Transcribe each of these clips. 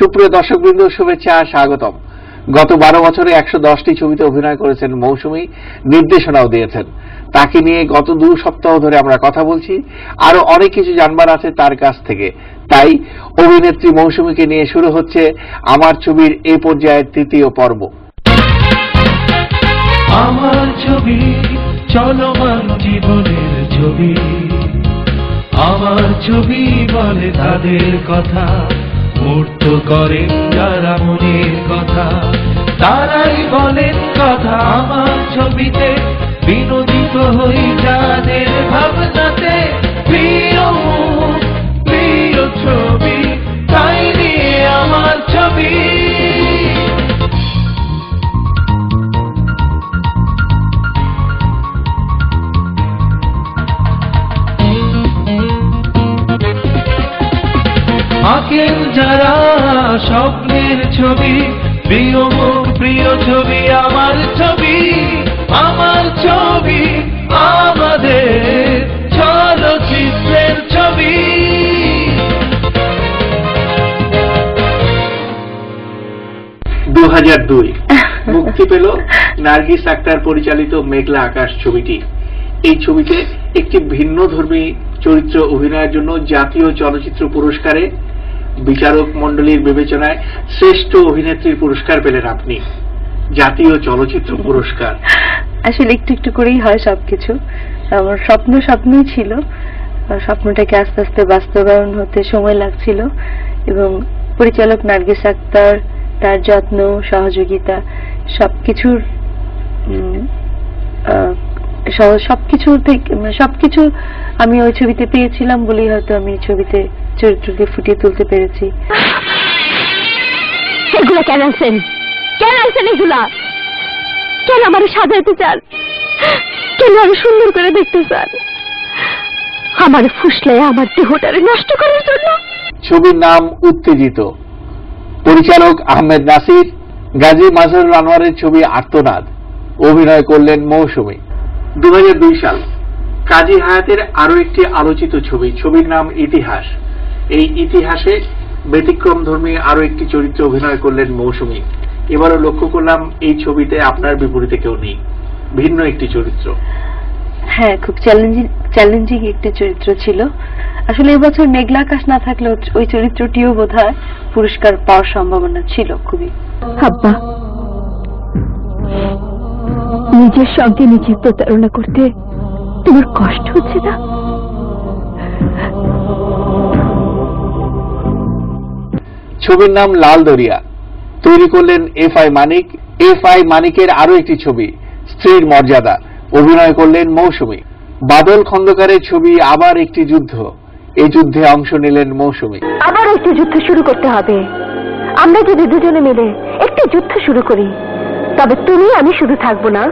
সুপ্রিয় দর্শকবৃন্দ, শুভেচ্ছা, স্বাগতম। গত 12 বছরে 110টি ছবিতে অভিনয় করেছেন মৌসুমী, নির্দেশনাও দিয়েছেন। তাকে নিয়ে গত 2 সপ্তাহ ধরে আমরা কথা বলছি। আরো অনেক কিছু জানবার আছে তার কাছ থেকে। তাই অভিনেত্রী মৌসুমীকে নিয়ে শুরু হচ্ছে আমার ছবির এই পর্যায়ের 3য় পর্ব। আমার ছবি, চলমান জীবনের ছবি, আমার ছবি বলে তাদের কথা, মূর্ত করেন যারা মনের কথা, তারাই বলেন কথা আমার ছবিতে, বিনোদিত হই যাদের ভাবনাতে। প্রিয় মুখ, প্রিয় ছবি, তাই নিয়ে আমার ছবি। 'আঁকেন যারা স্বপ্নের ছবি, প্রিয় মুখ, প্রিয় ছবি, আমার ছবি, আমার ছবি, আমাদের চলচ্চিত্রের ছবি। 2002 মুক্তি পেল নার্গিস আক্তার পরিচালিত মেঘলা আকাশ ছবিটি। এই ছবিতে একটি ভিন্নধর্মী চরিত্র অভিনয়ের জন্য জাতীয় চলচ্চিত্র পুরস্কারে বিচারক মণ্ডলীর বিবেচনায় শ্রেষ্ঠ অভিনেত্রীর পুরস্কার পেলেন আপনি। জাতীয় চলচ্চিত্র পুরস্কার আসলে একটু একটু করেই হয় সবকিছু। আমার স্বপ্নই ছিল, স্বপ্নটাকে আস্তে আস্তে বাস্তবায়ন হতে সময় লাগছিল এবং পরিচালক নার্গিস আক্তার, তার যত্ন, সহযোগিতা, সবকিছু আমি ওই ছবিতে পেয়েছিলাম বলেই হয়তো আমি ছবিতে চরিত্রকে ফুটিয়ে তুলতে পেরেছি। এগুলা কেন আনছেন এগুলা? কেন আমার সাজাইতে চান? কেন আরো সুন্দর করে দেখতে চান? আমার ফুসলে আমার দেহটারে নষ্ট করার জন্য? ছবির নাম উত্তেজিত। পরিচালক আহমেদ নাসির, গাজী মাজহারুল আনোয়ারের ছবি আর্তনাদ। অভিনয় করলেন মৌসুমী। 2002 সাল কাজী হায়াতের আরো একটি আলোচিত ছবি, ছবির নাম ইতিহাস। এই ইতিহাসে ব্যতিক্রমধর্মী আরো একটি চরিত্রে অভিনয় করলেন মৌসুমী। এবারও লক্ষ্য করলাম এই ছবিতে আপনার বিপরীতে কেউ নেই, ভিন্ন একটি চরিত্র। হ্যাঁ, খুব চ্যালেঞ্জিং একটি চরিত্র ছিল। আসলে এবছর মেঘলা আকাশ না থাকলে ওই চরিত্রটিও বোধহয় পুরস্কার পাওয়ার সম্ভাবনা ছিল খুবই। আব্বা, নিজের সঙ্গে নিজে প্রতারণা করতে তোমার কষ্ট হচ্ছে না? ছবির নাম লাল দরিয়া। তৈরি করলেন এফআই মানিক। এফআই মানিকের আরো একটি ছবি স্ত্রীর মর্যাদা। অভিনয় করলেন মৌসুমী। বাদল খন্দকারের ছবি আবার একটি যুদ্ধ। এই যুদ্ধে অংশ নিলেন মৌসুমী। আবার একটি যুদ্ধ শুরু করতে হবে। আমরা যদি দুজনে মিলে একটি যুদ্ধ শুরু করি, তবে তুমি আমি শুধু থাকবো না,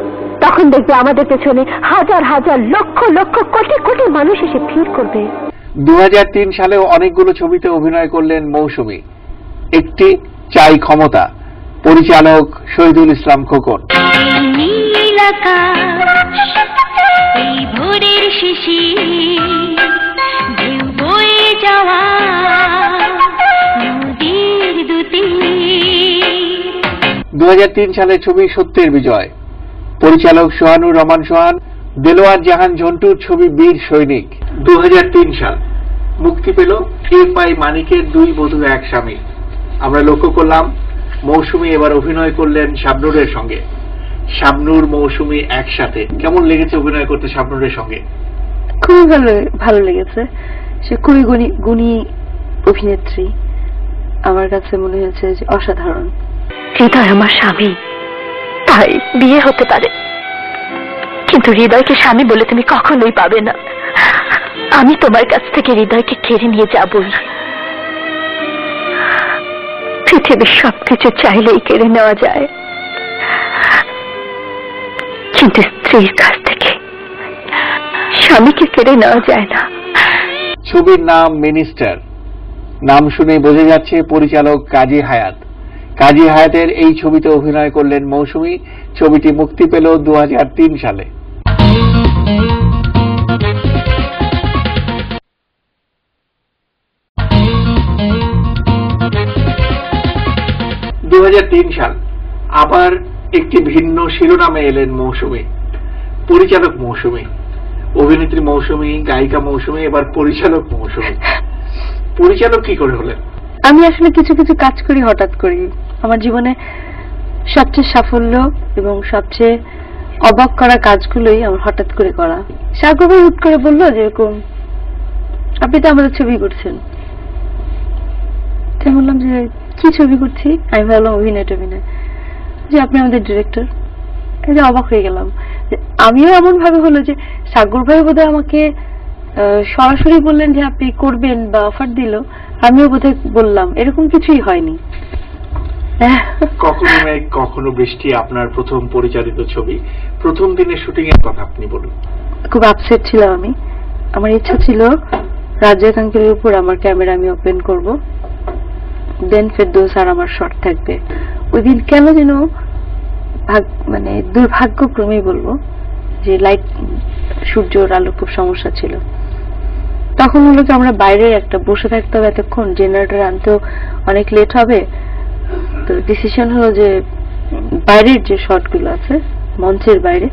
তখন দেখবে আমাদের পেছনে হাজার হাজার লক্ষ লক্ষ কোটি কোটি মানুষ এসে ভিড় করবে। 2003 সালেও অনেকগুলো ছবিতে অভিনয় করলেন মৌসুমী। একটি চাই ক্ষমতা। পরিচালক শহীদুল ইসলাম খোকন। এই ভোরের শিশির, ঢেউ বয়ে যাওয়া নদীর দুটি। 2003 সালের ছবি সত্যের বিজয়। পরিচালক সোহানুর রহমান সোহান। দেলোয়ার জাহান ঝন্টুর ছবি বীর সৈনিক। 2003 সাল মুক্তি পেল এফআই মানিকের 2 বধূ 1 স্বামী। আমরা লক্ষ্য করলাম মৌসুমী এবার অভিনয় করলেন শাবনূরের সঙ্গে। শাবনূর মৌসুমী একসাথে কেমন লেগেছে অভিনয় করতে শাবনূরের সঙ্গে? খুবই ভালো লেগেছে। সে খুবই গুণী অভিনেত্রী। আমার কাছে মনে হয়েছে যে অসাধারণ। হৃদয় আমার স্বামী, তাই বিয়ে হতে পারে, কিন্তু হৃদয়কে স্বামী বলে তুমি কখনোই পাবে না। আমি তোমার কাছ থেকে হৃদয়কে কেড়ে নিয়ে যাবই। পৃথিবীর সবকিছু চাইলেই কেড়ে নেওয়া যায়, কিন্তু স্ত্রীর কাছ থেকে স্বামীকে কেড়ে নেওয়া যায় না। ছবির নাম মিনিস্টার। নাম শুনে বোঝা যাচ্ছে পরিচালক কাজী হায়াত। কাজী হায়াতের এই ছবিতে অভিনয় করলেন মৌসুমী। ছবিটি মুক্তি পেল 2003 সালে। সাল আবার একটি ভিন্ন শিরোনামে এলেন মৌসুমী, পরিচালক মৌসুমী। অভিনেত্রী মৌসুমী, গায়িকা মৌসুমী, এবার পরিচালক মৌসুমী। পরিচালক কি করে হলেন? আমি আসলে কিছু কিছু কাজ করি হঠাৎ করি। আমার জীবনে সবচেয়ে সাফল্য এবং সবচেয়ে অবাক করা কাজগুলোই আমার হঠাৎ করে করা। সাগর ভাই হুট করে বললো যেরকম, আপনি তো আমাদের ছবি করছেন। তাই বললাম যে কি ছবি করছি? আমি ভাবলাম অভিনয়, যে আপনি আমাদের ডিরেক্টর। অবাক হয়ে গেলাম। আমিও এমন ভাবে হলো যে সাগর ভাই বোধহয় আমাকে সরাসরি বললেন যে আপনি করবেন বা অফার দিল, আমিও বোধহয় বললাম, এরকম কিছুই হয়নি। কখনো মেঘ কখনো বৃষ্টি আপনার প্রথম পরিচালিত ছবি, প্রথম দিনের শুটিং এর কথা আপনি বলুন। খুব আপসেট ছিলাম আমি। আমার ইচ্ছা ছিল রাজ্জাক আঙ্কেলের উপর আমার ক্যামেরা আমি ওপেন করব, দেন ফেরদৌস আর আমার শট থাকবে। ওই দিন কেন যেন মানে দুর্ভাগ্যক্রমেই বলবো যে লাইট, সূর্যর আলো খুব সমস্যা ছিল। তখন হলো কি আমরা বাইরে একটা বসে থাকতে হবে এতক্ষণ, জেনারেটর আনতেও অনেক লেট হবে। তো ডিসিশন হলো যে বাইরের যে শটগুলো আছে মঞ্চের বাইরে,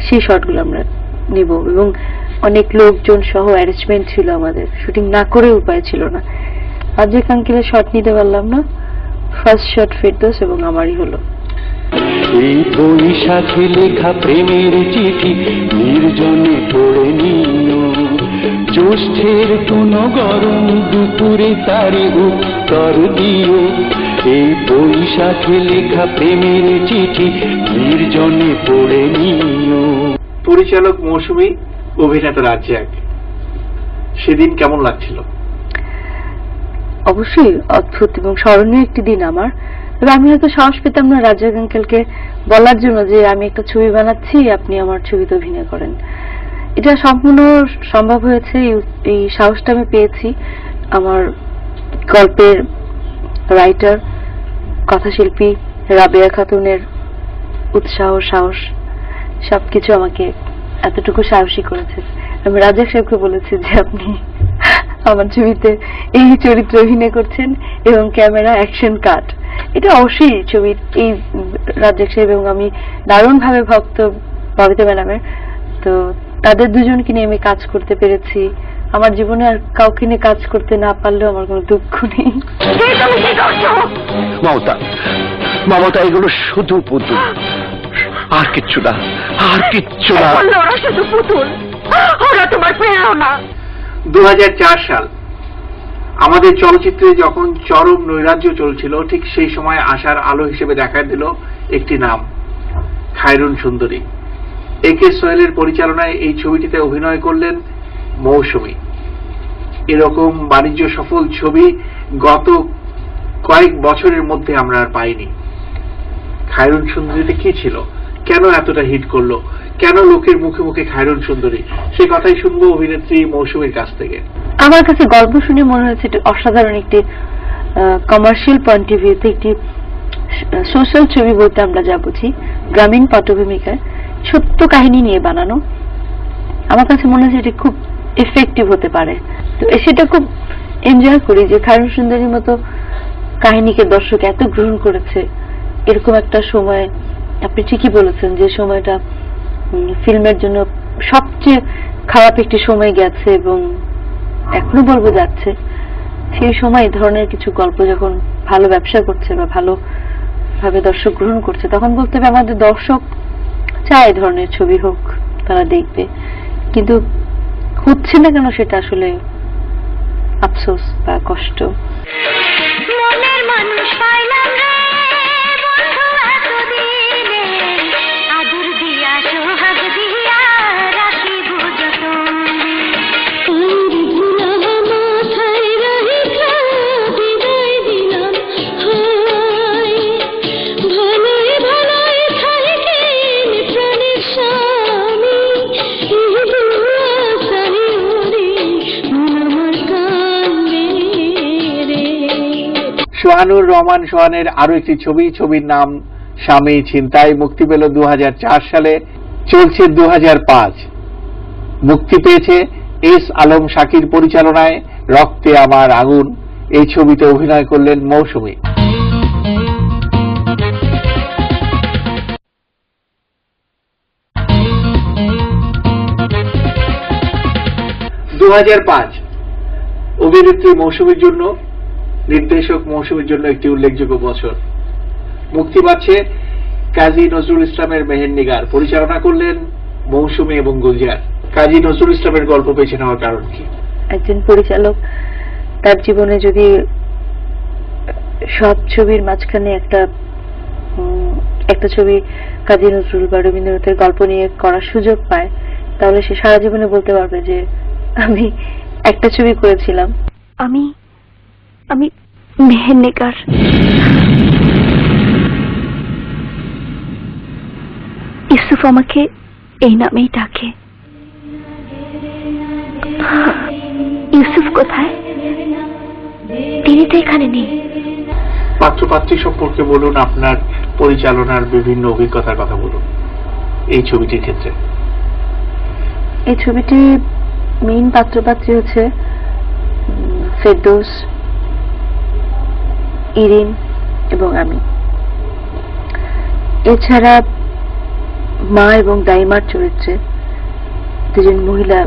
সেই শটগুলো আমরা নিব। এবং অনেক লোকজন সহ অ্যারেঞ্জমেন্ট ছিল আমাদের, শুটিং না করে উপায় ছিল না। রাজ্জাক আঙ্কেলের শট নিতে পারলাম না। ফার্স্ট শট ফেরদৌস এবং আমারই হলো। এই বৈশাখে লেখা প্রেমের চিঠি নির্জনে পড়ে নিও, জ্যৈষ্ঠের কোনো গরম দুপুরে তারে উত্তর দিও। এই বৈশাখে লেখা প্রেমের চিঠি নির্জনে পড়ে নিও। পরিচালক মৌসুমী, অভিনেতা রাজ্জাক, সেদিন কেমন লাগছিল? অবশ্যই অদ্ভুত এবং স্মরণীয় একটি দিন আমার। তবে আমি হয়তো সাহস পেতাম না রাজ্জাক আঙ্কেলকে বলার জন্য যে আমি একটা ছবি বানাচ্ছি, আপনি আমার ছবিতে অভিনয় করেন। এটা সম্পূর্ণ সম্ভব হয়েছে, এই সাহসটা আমি পেয়েছি আমার গল্পের রাইটার, কথাশিল্পী রাবেয়া খাতুনের উৎসাহ, সাহস সবকিছু আমাকে এতটুকু সাহসী করেছে। আমি রাজ্জাক সাহেবকে বলেছি যে আপনি আমার ছবিতে এই চরিত্র অভিনয় করছেন এবং ক্যামেরা অ্যাকশন কাট। এটা অবশ্যই ছবির এই রাজ্জাক সাহেব এবং আমি দারুণ ভাবে ভক্ত ববিতা ম্যাডামের। তো তাদের দুজনকে নিয়ে আমি কাজ করতে পেরেছি। আমার জীবনে আর কাউকে নিয়ে কাজ করতে না পারলেও আমার কোনো দুঃখ নেই। মমতা, এগুলো শুধু পুতুল, আর কিচ্ছু না, আর কিচ্ছু না। ওরা শুধু পুতুল, ওরা তোমার প্রেরণা। 2004 সাল আমাদের চলচ্চিত্রে যখন চরম নৈরাজ্য চলছিল, ঠিক সেই সময় আশার আলো হিসেবে দেখা দিল একটি নাম, খায়রুন সুন্দরী। একে সোহেলের পরিচালনায় এই ছবিটিতে অভিনয় করলেন মৌসুমী। এরকম বাণিজ্য সফল ছবি গত কয়েক বছরের মধ্যে আমরা আর পাইনি। খায়রুন সুন্দরীতে কি ছিল, কেন এতটা হিট করলো, কেন লোকের মুখে মুখে খায়রুন সুন্দরী, সে কথাই শুনবো অভিনেত্রী মৌসুমীর কাছ থেকে। আমার কাছে গল্প শুনে মনে হয়েছে এটা অসাধারণ একটি কমার্শিয়াল পয়েন্ট অফ ভিউতে একটি সোশ্যাল ছবি বলতে আমরা যা বুঝি, গ্রামীণ পটভূমিকায় সত্য কাহিনী নিয়ে বানানো। আমার কাছে মনে হচ্ছে এটা খুব এফেক্টিভ হতে পারে। তো সেটা খুব এনজয় করি যে খায়রুন সুন্দরীর মতো কাহিনীকে দর্শক এত গ্রহণ করেছে। এরকম একটা সময়, আপনি ঠিকই বলেছেন যে সময়টা ফিল্মের জন্য সবচেয়ে খারাপ একটি সময় গেছে এবং এখনো বলবো যাচ্ছে। সেই সময় এই ধরনের কিছু গল্প যখন ভালো ব্যবসা করছে বা ভালো ভাবে দর্শক গ্রহণ করছে, তখন বলতে হবে আমাদের দর্শক চায় এই ধরনের ছবি হোক, তারা দেখবে। কিন্তু হচ্ছে না কেন, সেটা আসলে আফসোস বা কষ্ট। মনের মানুষ পাইলাম রে বন্ধু এতদিনে, আদর দিয়া সোহাগ দিয়া রাখিব যতনে। মাথায় রাখিয়া বিদায় দিলাম, ভালোই ভালোই থাকিন প্রাণের স্বামী। সোহানুর রহমান সোহানের আরো একটি ছবির নাম স্বামী ছিনতাই, মুক্তি পেল 2004 সালে, চলছে 2005। মুক্তি পেয়েছে এস আলম শাকির পরিচালনায় রক্তে আমার আগুন। এই ছবিতে অভিনয় করলেন মৌসুমী। 2005 অভিনেত্রী মৌসুমীর জন্য, নির্দেশক মৌসুমীর জন্য একটি উল্লেখযোগ্য বছর। মুক্তি পাচ্ছে কাজী নজরুল ইসলামের মেহেরনিগার, পরিচালনা করলেন মৌসুমী এবং গুলজার। কাজী নজরুল ইসলামের গল্প বেছে নেওয়ার কারণ কি? একজন পরিচালক তার জীবনে যদি সব ছবির মাঝখানে একটা ছবি কাজী নজরুল বা রবীন্দ্রনাথের গল্প নিয়ে করার সুযোগ পায়, তাহলে সে সারা জীবনে বলতে পারবে যে আমি একটা ছবি করেছিলাম। আমি মেহেরনিগার। ইউসুফ আমাকে এই নামেই ডাকে। ইউসুফ কোথায়? তিনি তো এখানে নেই। পাত্রপাত্রী সম্পর্কে বলুন, আপনার পরিচালনার বিভিন্ন অভিজ্ঞতার কথা বলুন এই ছবিটির ক্ষেত্রে। এই ছবিটি মেইন পাত্রপাত্রী হচ্ছে ফেরদৌস, ইরিন এবং আমি। এছাড়া মা এবং দাইমার চরিত্রে দুজন মহিলা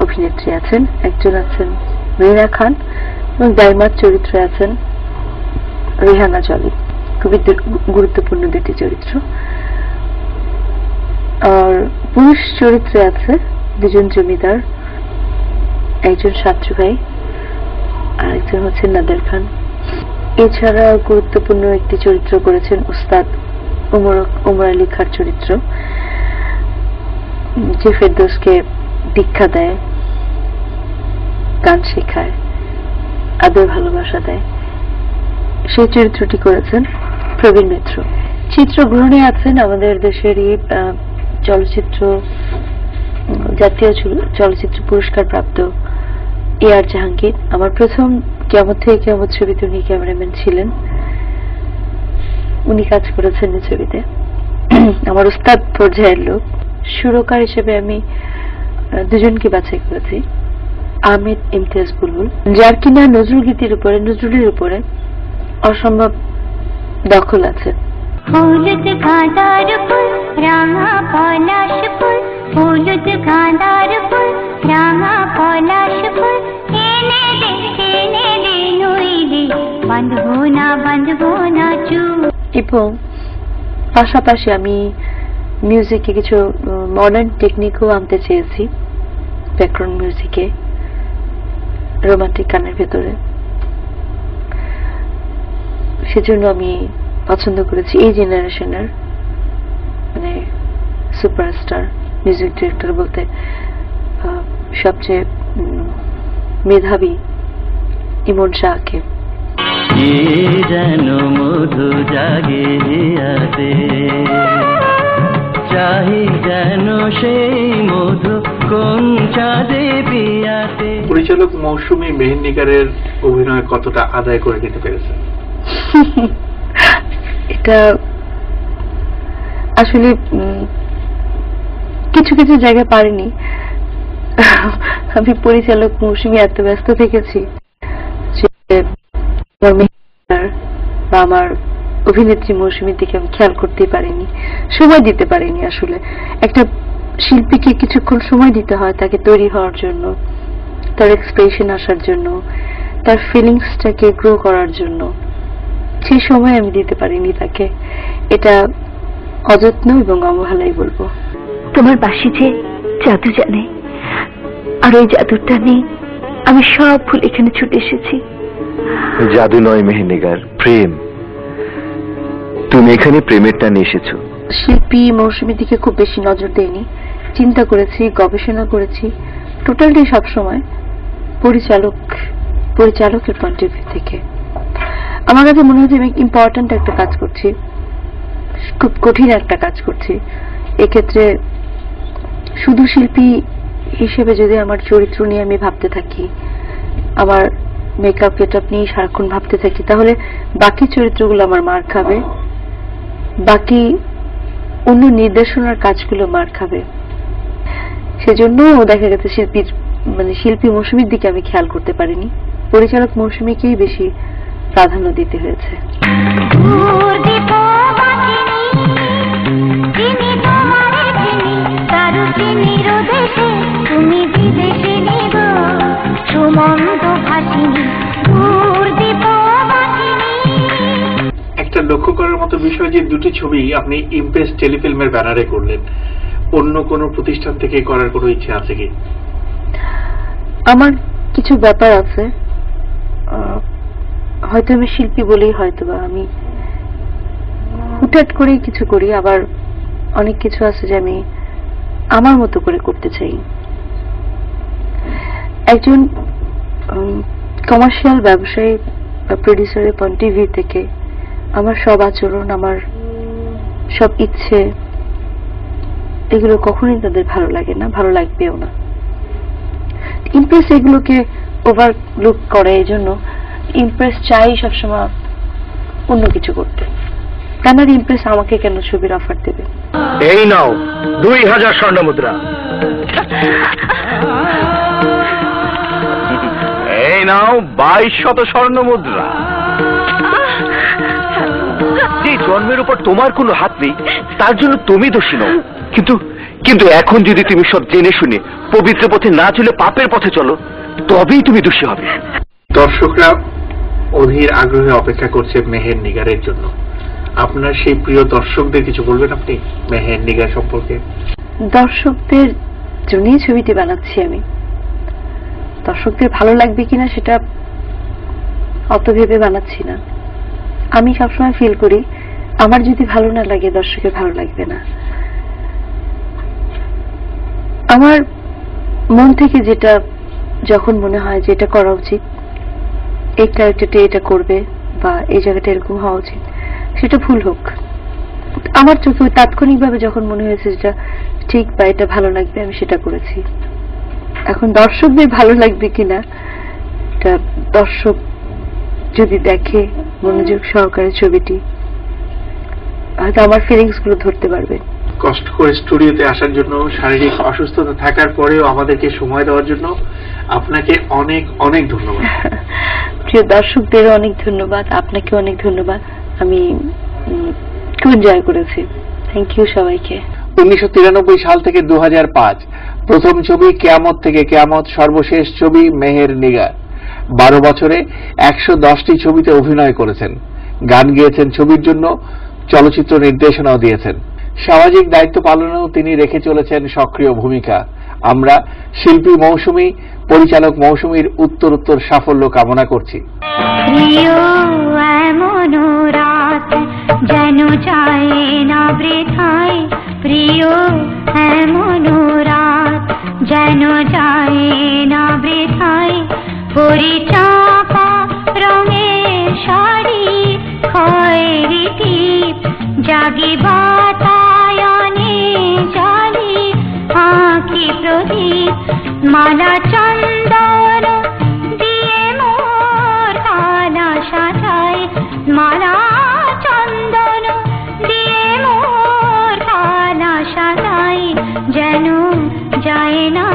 অভিনেত্রী আছেন। একজন আছেন রিনা খান এবং দাইমার চরিত্রে আছেন রেহানা জলি। খুবই গুরুত্বপূর্ণ দুটি চরিত্র। আর পুরুষ চরিত্রে আছে দুজন জমিদার, একজন সাত্রু ভাই আর একজন হচ্ছে নাদের খান। এছাড়া গুরুত্বপূর্ণ একটি চরিত্র করেছেন উস্তাদ উমর আলী খার চরিত্র, যে ফেরদৌসকে দীক্ষা দেয়, গান শেখায়, আদর ভালোবাসা দেয়। সেই চরিত্রটি করেছেন প্রবীণ মিত্র। চিত্রগ্রহণে আছেন আমাদের দেশেরই জাতীয় চলচ্চিত্র পুরস্কার প্রাপ্ত AR জাহাঙ্গীর। আমার প্রথম কিয়ামত থেকে কিয়ামত ছবিতে উনি ক্যামেরাম্যান ছিলেন, উনি কাজ করেছেন এই ছবিতে। আমার উস্তাদ পর্যায়ের লোক। সুরকার হিসেবে আমি দুজনকে বাছাই করেছি। আহমেদ ইমতিয়াজ বুলবুল, যার কিনা নজরুলের উপরে অসম্ভব দখল আছে। হলুদ গাঁদার ফুল, রাঙা পলাশ ফুল, হলুদ গাঁদার ফুল, রাঙা পলাশ ফুল, এনে দে নইলে বাঁধবো না চুপ। এবং পাশাপাশি আমি মিউজিকে কিছু মডার্ন টেকনিকও আনতে চেয়েছি ব্যাকগ্রাউন্ড মিউজিকে, রোমান্টিক গানের ভেতরে। সেজন্য আমি পছন্দ করেছি এই জেনারেশনের মানে সুপারস্টার মিউজিক ডিরেক্টর বলতে সবচেয়ে মেধাবী ইমন শাহকে। যেন মধু জাগে হিয়াতে, চাহি যেন সেই মধু কোন চাঁদে পিয়াতে। পরিচালক মৌসুমী মেহেরনিগারের অভিনয় কতটা আদায় করে নিতে পেরেছেন? এটা আসলে কিছু কিছু জায়গায় পারিনি। আমি পরিচালক মৌসুমী এত ব্যস্ত থেকেছি যে বা আমার অভিনেত্রী মৌসুমীর দিকে আমি খেয়াল করতেই পারিনি, সময় দিতে পারিনি। আসলে একটা শিল্পীকে কিছুক্ষণ সময় দিতে হয় তাকে তৈরি হওয়ার জন্য, তার এক্সপ্রেশন আসার জন্য, তার ফিলিংসটাকে গ্রো করার জন্য। সেই সময় আমি দিতে পারিনি তাকে। এটা অযত্ন এবং অবহেলাই বলবো। তোমার বাঁশি যে জাদু জানে, আর ওই জাদুটা নেই। আমি সব ভুল এখানে ছুটে এসেছি। জাদু নয় মেহেরনিগার, প্রেম। তুমি এখানে প্রেমের টানে এসেছো। শিল্পী মৌসুমীর দিকে খুব বেশি নজর দেয়নি, চিন্তা করেছি, গবেষণা করেছি, টোটালটাই সবসময় পরিচালকের পয়েন্ট অফ ভিউ থেকে। আমার কাছে মনে হচ্ছে আমি ইম্পর্ট্যান্ট একটা কাজ করছি, খুব কঠিন একটা কাজ করছি। এক্ষেত্রে শুধু শিল্পী হিসেবে যদি আমার চরিত্র নিয়ে আমি ভাবতে থাকি, আমার মেকআপ গেটআপ নিয়ে সারাক্ষণ ভাবতে থাকি, তাহলে বাকি চরিত্রগুলো আমার মার খাবে, বাকি অন্য নির্দেশনার কাজগুলো মার খাবে। সেজন্য দেখা গেছে শিল্পী মৌসুমীর দিকে আমি খেয়াল করতে পারিনি, পরিচালক মৌসুমীকেই বেশি প্রাধান্য দিতে হয়েছে। তুমি বিদেশে নিগো মতো বিষয় যে দুটি ছবি আপনি ইমপ্রেস টেলিফিল্মের ব্যানারে করলেন, অন্য কোনো প্রতিষ্ঠান থেকে করার কোনো ইচ্ছে আছে কি? আমার কিছু ব্যাপার আছে, হয়তো আমি শিল্পী বলেই হয়তো বা আমি হুটহাট করেই কিছু করি, আবার অনেক কিছু আছে যে আমি আমার মতো করে করতে চাই। একজন কমার্শিয়াল ব্যবসায়ী বা প্রডিউসারের পয়েন্ট অফ ভিউ থেকে আমার সব আচরণ, আমার সব ইচ্ছে, এগুলো কখনোই তাদের ভালো লাগে না, ভালো লাগবেও না। ইমপ্রেস এগুলোকে ওভারলুক করে, এই জন্য ইমপ্রেস চাই সবসময় অন্য কিছু করতে। কেন ইমপ্রেস আমাকে কেন ছবির অফার দেবে? এই নাও 2000 স্বর্ণ মুদ্রা। এই নাও 2200 স্বর্ণ মুদ্রা। যে জন্মের উপর তোমার কোনো হাত নেই তার জন্য তুমি দোষী নও, কিন্তু এখন যদি তুমি সব জেনে শুনে পবিত্র পথে না চলে পাপের পথে চলো, তবেই তুমি দোষী হবে। দর্শকরা অধীর আগ্রহে অপেক্ষা করছে মেহের নিগারের জন্য। আপনার সেই প্রিয় দর্শকদের কিছু বলবেন আপনি মেহের নিগার সম্পর্কে? দর্শকদের জন্যই ছবিটি বানাচ্ছি আমি। দর্শকদের ভালো লাগবে কিনা সেটা অত ভেবে বানাচ্ছি না। আমি সবসময় ফিল করি আমার যদি ভালো না লাগে দর্শকের ভালো লাগবে না। আমার মন থেকে যেটা যখন মনে হয় যে এটা করা উচিত, এই ক্যারেক্টারটা এটা করবে বা এই জায়গাটা এরকম হওয়া উচিত, সেটা ভুল হোক, আমার চোখে তাৎক্ষণিকভাবে যখন মনে হয়েছে যেটা ঠিক বা এটা ভালো লাগবে, আমি সেটা করেছি। এখন দর্শকদের ভালো লাগবে কিনা, এটা দর্শক যদি দেখে মনোযোগ সহকারে ছবিটি, হয়তো আমার ফিলিংস গুলো ধরতে পারবে। কষ্ট করে স্টুডিওতে আসার জন্য, শারীরিক অসুস্থতা থাকার পরেও আমাদেরকে সময় দেওয়ার জন্য আপনাকে অনেক অনেক ধন্যবাদ। প্রিয় দর্শকদেরও অনেক ধন্যবাদ, আপনাকে অনেক ধন্যবাদ। আমি খুব এনজয় করেছি। থ্যাংক ইউ সবাইকে। 1993 সাল থেকে 2005 প্রথম ছবি কেয়ামত থেকে কেয়ামত, সর্বশেষ ছবি মেহের নিগার। 12 বছরে 110টি ছবিতে অভিনয় করেছেন, গান গেয়েছেন, ছবির জন্য চলচ্চিত্র নির্দেশনাও দিয়েছেন। সামাজিক দায়িত্ব পালনেও তিনি রেখে চলেছেন সক্রিয় ভূমিকা। আমরা শিল্পী মৌসুমী, পরিচালক মৌসুমীর উত্তরোত্তর সাফল্য কামনা করছি। প্রিয় এমন রাত যেন যায় না বৃথায়, প্রিয় এমন রাত যেন যায় না বৃথায়, পরিচাপা রঙের শাড়ি খয়েরি টিপ জাগি বাতায়নে জালি আঁখি প্রদীপ, মালা চন্দন দিয়ে মোর কালা সাজায়, মালা চন্দন দিয়ে মোর কালা সাজায়, যেন যায় না